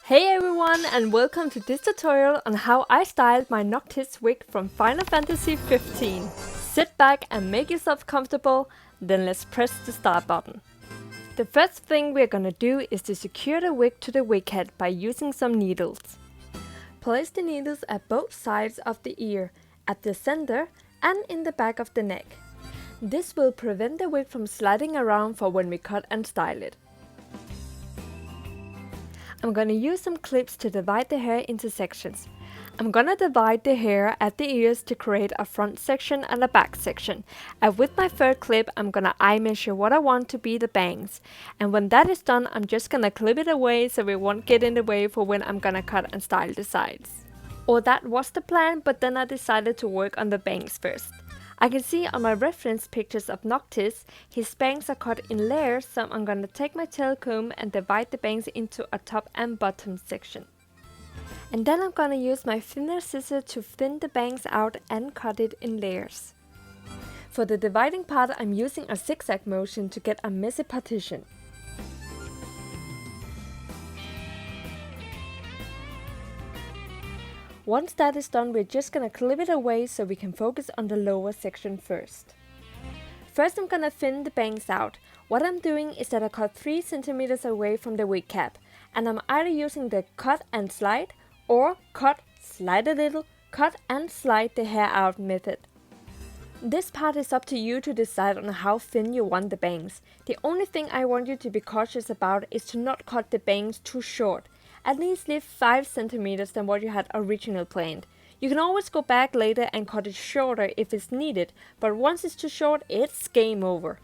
Hey everyone, and welcome to this tutorial on how I styled my Noctis wig from Final Fantasy 15. Sit back and make yourself comfortable, then let's press the start button. The first thing we're gonna do is to secure the wig to the wig head by using some needles. Place the needles at both sides of the ear, at the center and in the back of the neck. This will prevent the wig from sliding around for when we cut and style it. I'm gonna use some clips to divide the hair into sections. I'm gonna divide the hair at the ears to create a front section and a back section. And with my third clip, I'm gonna eye measure what I want to be the bangs. And when that is done, I'm just gonna clip it away so it won't get in the way for when I'm gonna cut and style the sides. Or that was the plan, but then I decided to work on the bangs first. I can see on my reference pictures of Noctis, his bangs are cut in layers, so I'm gonna take my tail comb and divide the bangs into a top and bottom section. And then I'm gonna use my thinner scissors to thin the bangs out and cut it in layers. For the dividing part, I'm using a zigzag motion to get a messy partition. Once that is done, we're just gonna clip it away so we can focus on the lower section first. First I'm gonna thin the bangs out. What I'm doing is that I cut 3 cm away from the wig cap, and I'm either using the cut and slide or cut, slide a little, cut and slide the hair out method. This part is up to you to decide on how thin you want the bangs. The only thing I want you to be cautious about is to not cut the bangs too short. At least leave 5 cm than what you had originally planned. You can always go back later and cut it shorter if it's needed, but once it's too short, it's game over.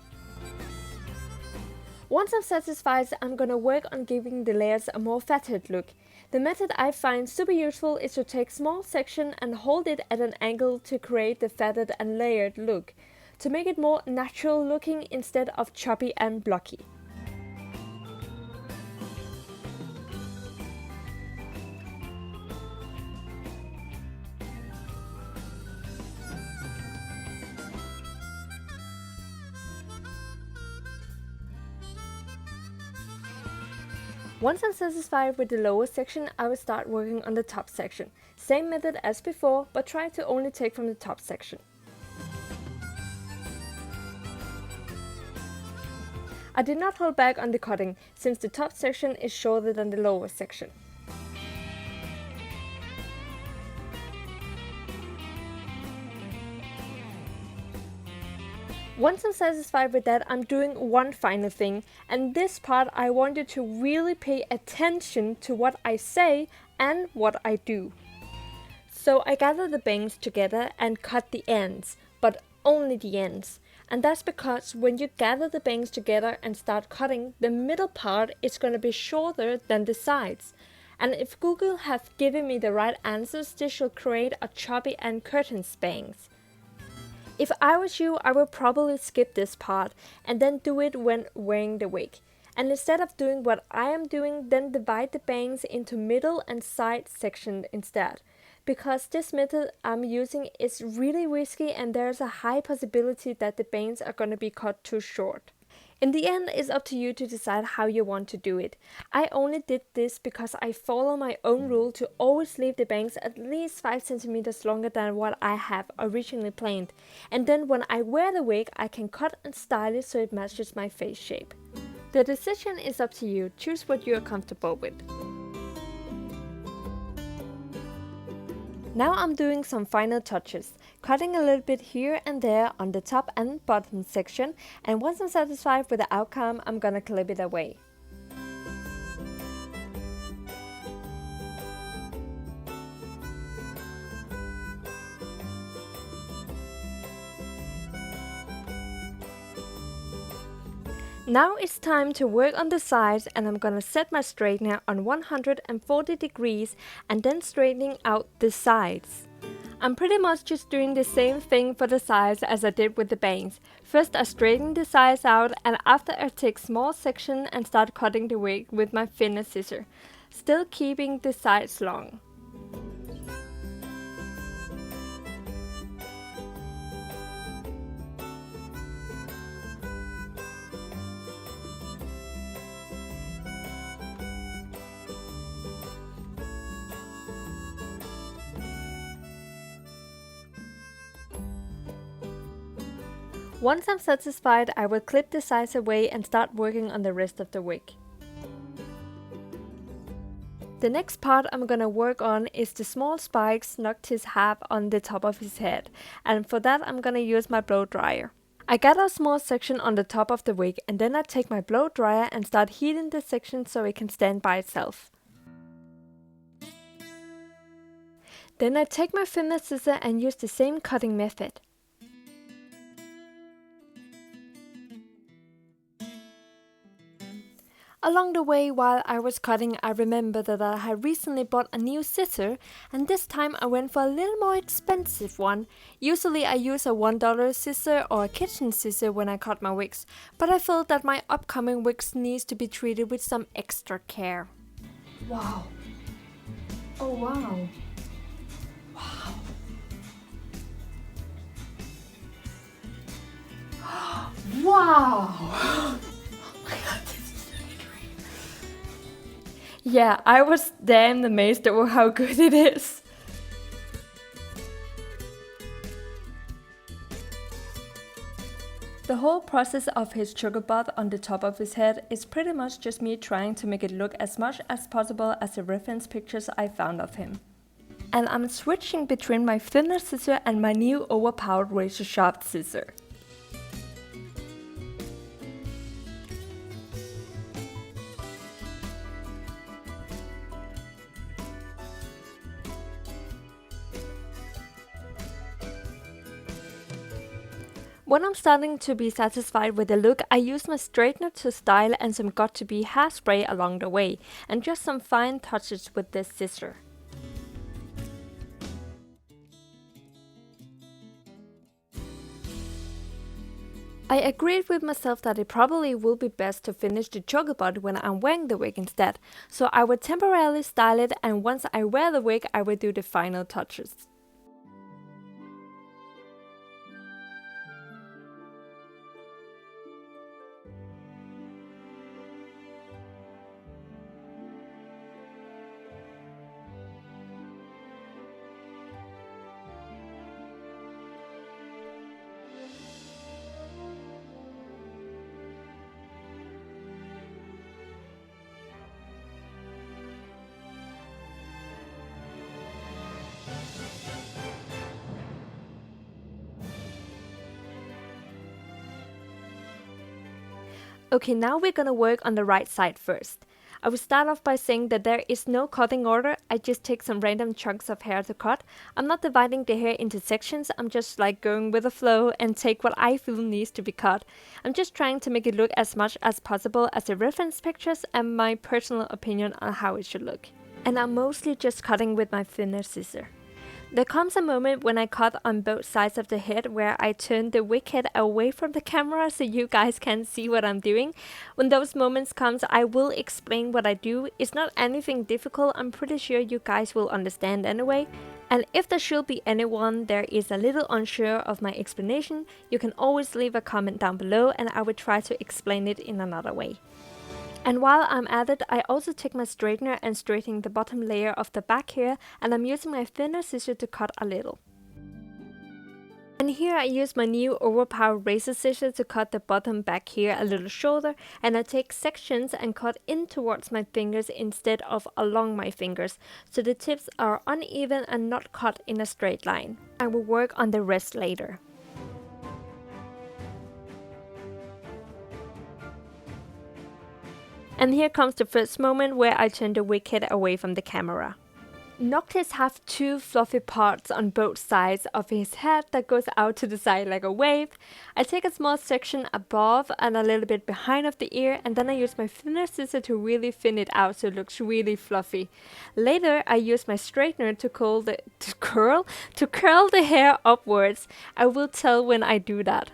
Once I'm satisfied, I'm gonna work on giving the layers a more fatted look. The method I find super useful is to take small section and hold it at an angle to create the fatted and layered look, to make it more natural looking instead of choppy and blocky. Once I'm satisfied with the lower section, I will start working on the top section. Same method as before, but try to only take from the top section. I did not hold back on the cutting, since the top section is shorter than the lower section. Once I'm satisfied with that, I'm doing one final thing, and this part I want you to really pay attention to what I say and what I do. So I gather the bangs together and cut the ends, but only the ends. And that's because when you gather the bangs together and start cutting, the middle part is going to be shorter than the sides. And if Google have given me the right answers, this should create a choppy and curtains bangs. If I was you, I would probably skip this part and then do it when wearing the wig. And instead of doing what I am doing, then divide the bangs into middle and side section instead. Because this method I'm using is really risky and there's a high possibility that the bangs are going to be cut too short. In the end, it's up to you to decide how you want to do it. I only did this because I follow my own rule to always leave the bangs at least 5 cm longer than what I have originally planned. And then when I wear the wig, I can cut and style it so it matches my face shape. The decision is up to you. Choose what you are comfortable with. Now I'm doing some final touches, cutting a little bit here and there on the top and bottom section, and once I'm satisfied with the outcome, I'm gonna clip it away. Now it's time to work on the sides, and I'm gonna set my straightener on 140 degrees and then straightening out the sides. I'm pretty much just doing the same thing for the sides as I did with the bangs. First I straighten the sides out, and after I take small section and start cutting the wig with my thinner scissor, still keeping the sides long. Once I'm satisfied, I will clip the sides away and start working on the rest of the wig. The next part I'm gonna work on is the small spikes Noctis have on the top of his head, and for that I'm gonna use my blow dryer. I gather a small section on the top of the wig and then I take my blow dryer and start heating the section so it can stand by itself. Then I take my thinner scissor and use the same cutting method. Along the way while I was cutting, I remembered that I had recently bought a new scissor, and this time I went for a little more expensive one. Usually I use a $1 scissor or a kitchen scissor when I cut my wigs, but I felt that my upcoming wigs needs to be treated with some extra care. Wow. Oh wow. Wow. Wow. Yeah, I was damn amazed over how good it is. The whole process of his sugar bath on the top of his head is pretty much just me trying to make it look as much as possible as the reference pictures I found of him. And I'm switching between my thinner scissor and my new overpowered razor sharp scissor. When I'm starting to be satisfied with the look, I use my straightener to style and some got-to-be hairspray along the way, and just some fine touches with this scissor. I agreed with myself that it probably will be best to finish the choker bud when I'm wearing the wig instead, so I would temporarily style it, and once I wear the wig I will do the final touches. Okay, now we're gonna work on the right side first. I will start off by saying that there is no cutting order. I just take some random chunks of hair to cut. I'm not dividing the hair into sections, I'm just like going with the flow and take what I feel needs to be cut. I'm just trying to make it look as much as possible as the reference pictures and my personal opinion on how it should look. And I'm mostly just cutting with my thinner scissor. There comes a moment when I cut on both sides of the head where I turn the wig head away from the camera so you guys can see what I'm doing. When those moments comes, I will explain what I do. It's not anything difficult, I'm pretty sure you guys will understand anyway. And if there should be anyone there is a little unsure of my explanation, you can always leave a comment down below and I will try to explain it in another way. And while I'm at it, I also take my straightener and straighten the bottom layer of the back here, and I'm using my thinner scissor to cut a little. And here I use my new overpowered razor scissor to cut the bottom back here a little shorter, and I take sections and cut in towards my fingers instead of along my fingers, so the tips are uneven and not cut in a straight line. I will work on the rest later. And here comes the first moment where I turn the wig head away from the camera. Noctis have two fluffy parts on both sides of his head that goes out to the side like a wave. I take a small section above and a little bit behind of the ear, and then I use my thinner scissor to really thin it out so it looks really fluffy. Later I use my straightener to curl the hair upwards. I will tell when I do that.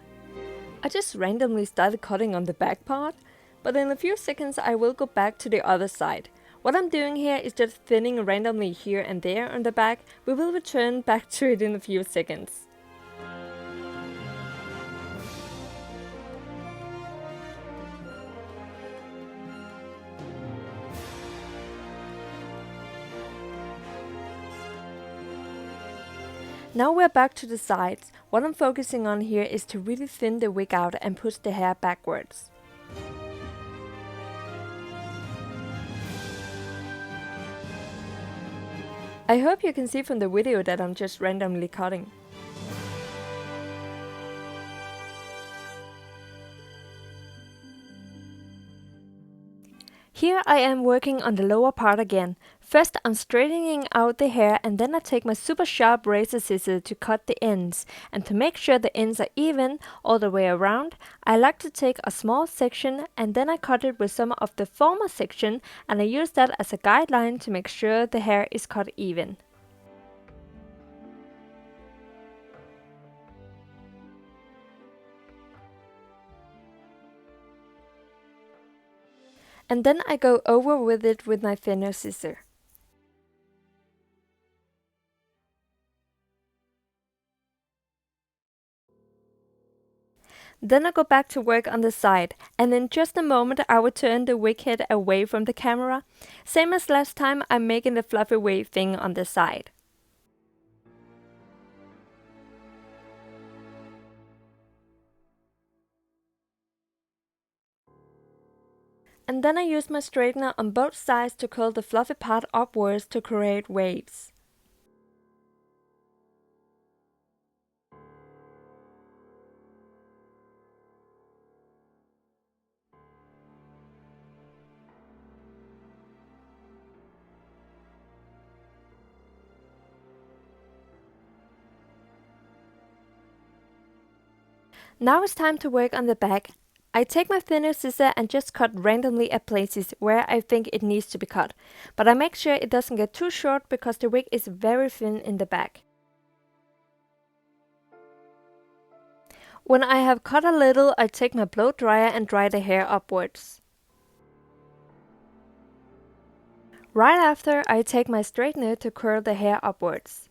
I just randomly started cutting on the back part, but in a few seconds I will go back to the other side. What I'm doing here is just thinning randomly here and there on the back. We will return back to it in a few seconds. Now we're back to the sides. What I'm focusing on here is to really thin the wig out and push the hair backwards. I hope you can see from the video that I'm just randomly cutting. Here I am working on the lower part again. First I'm straightening out the hair and then I take my super sharp razor scissors to cut the ends. And to make sure the ends are even all the way around, I like to take a small section and then I cut it with some of the former section, and I use that as a guideline to make sure the hair is cut even. And then I go over with it with my thinner scissor. Then I go back to work on the side, and in just a moment I will turn the wig head away from the camera. Same as last time, I'm making the fluffy wave thing on the side. And then I use my straightener on both sides to curl the fluffy part upwards to create waves. Now it's time to work on the back. I take my thinner scissor and just cut randomly at places where I think it needs to be cut, but I make sure it doesn't get too short because the wig is very thin in the back. When I have cut a little, I take my blow dryer and dry the hair upwards. Right after, I take my straightener to curl the hair upwards.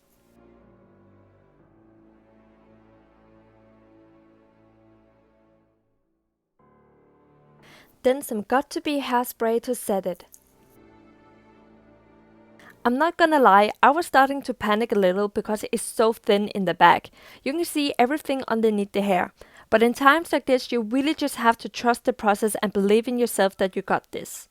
Then some got-to-be hairspray to set it. I'm not gonna lie, I was starting to panic a little because it's so thin in the back. You can see everything underneath the hair. But in times like this, you really just have to trust the process and believe in yourself that you got this.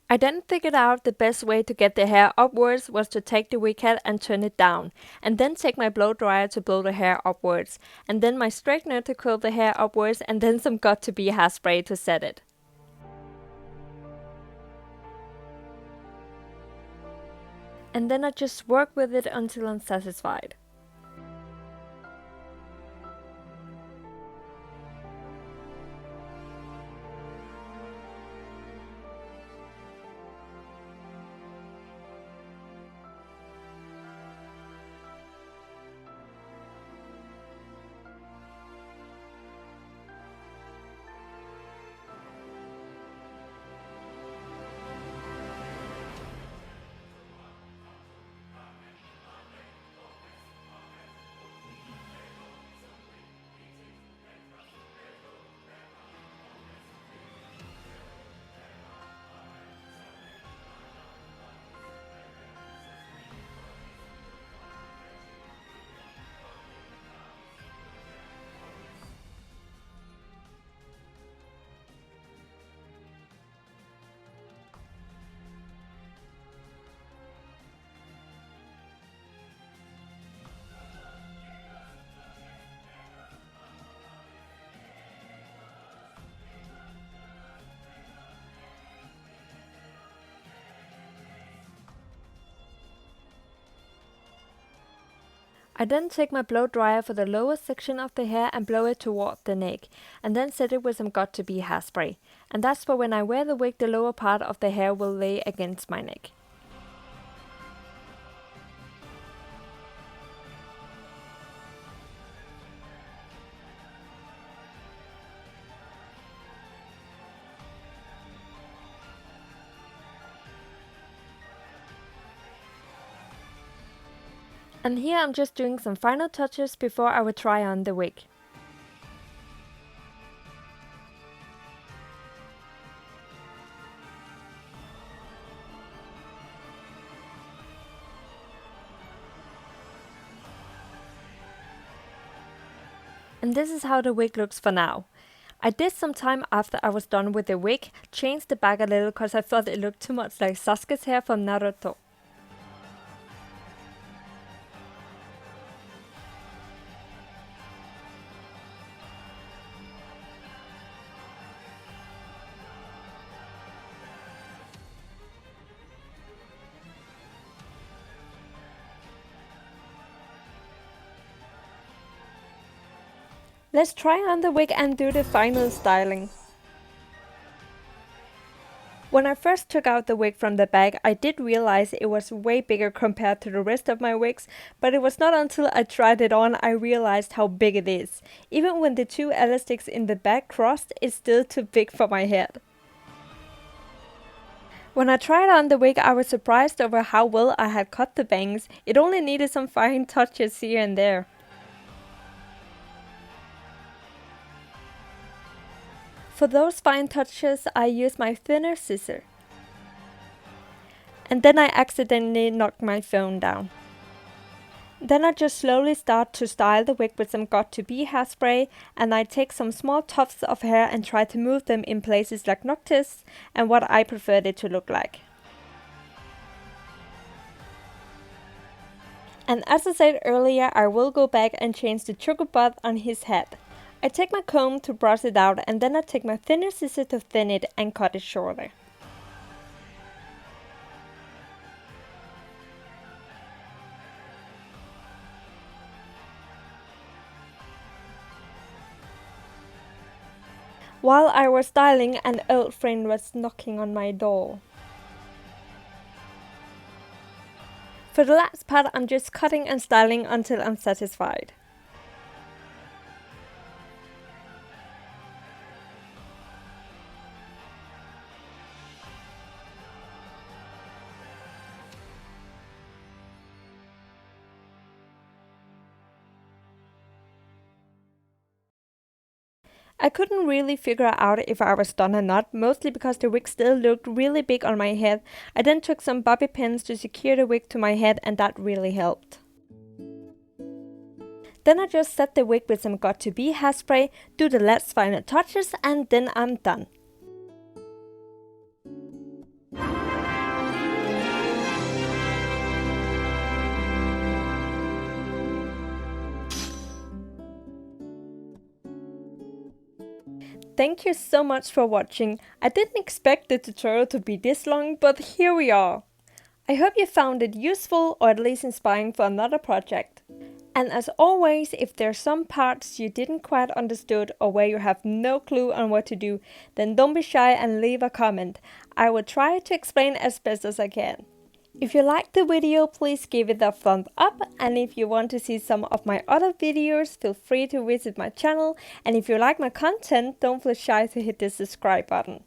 I then figured out the best way to get the hair upwards was to take the wig head and turn it down, and then take my blow dryer to blow the hair upwards, and then my straightener to curl the hair upwards, and then some got-to-be hairspray to set it. And then I just work with it until I'm satisfied. I then take my blow dryer for the lower section of the hair and blow it toward the neck, and then set it with some got-to-be hairspray. And that's for when I wear the wig, the lower part of the hair will lay against my neck. And here I'm just doing some final touches before I will try on the wig. And this is how the wig looks for now. I did some time after I was done with the wig, changed the back a little because I thought it looked too much like Sasuke's hair from Naruto. Let's try on the wig and do the final styling. When I first took out the wig from the bag, I did realize it was way bigger compared to the rest of my wigs, but it was not until I tried it on I realized how big it is. Even when the two elastics in the back crossed, it's still too big for my head. When I tried on the wig, I was surprised over how well I had cut the bangs. It only needed some fine touches here and there. For those fine touches, I used my thinner scissor. And then I accidentally knocked my phone down. Then I just slowly start to style the wig with some got-to-be hairspray, and I take some small tufts of hair and try to move them in places like Noctis and what I preferred it to look like. And as I said earlier, I will go back and change the choco bud on his head. I take my comb to brush it out, and then I take my thinner scissor to thin it and cut it shorter. While I was styling, an old friend was knocking on my door. For the last part, I'm just cutting and styling until I'm satisfied. I couldn't really figure out if I was done or not, mostly because the wig still looked really big on my head. I then took some bobby pins to secure the wig to my head, and that really helped. Then I just set the wig with some got-to-be hairspray, do the last final touches, and then I'm done. Thank you so much for watching. I didn't expect the tutorial to be this long, but here we are. I hope you found it useful or at least inspiring for another project. And as always, if there are some parts you didn't quite understood or where you have no clue on what to do, then don't be shy and leave a comment. I will try to explain as best as I can. If you liked the video, please give it a thumbs up, and if you want to see some of my other videos, feel free to visit my channel, and if you like my content, don't feel shy to hit the subscribe button.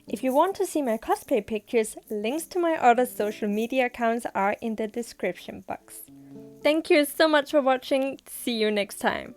If you want to see my cosplay pictures, links to my other social media accounts are in the description box. Thank you so much for watching, see you next time.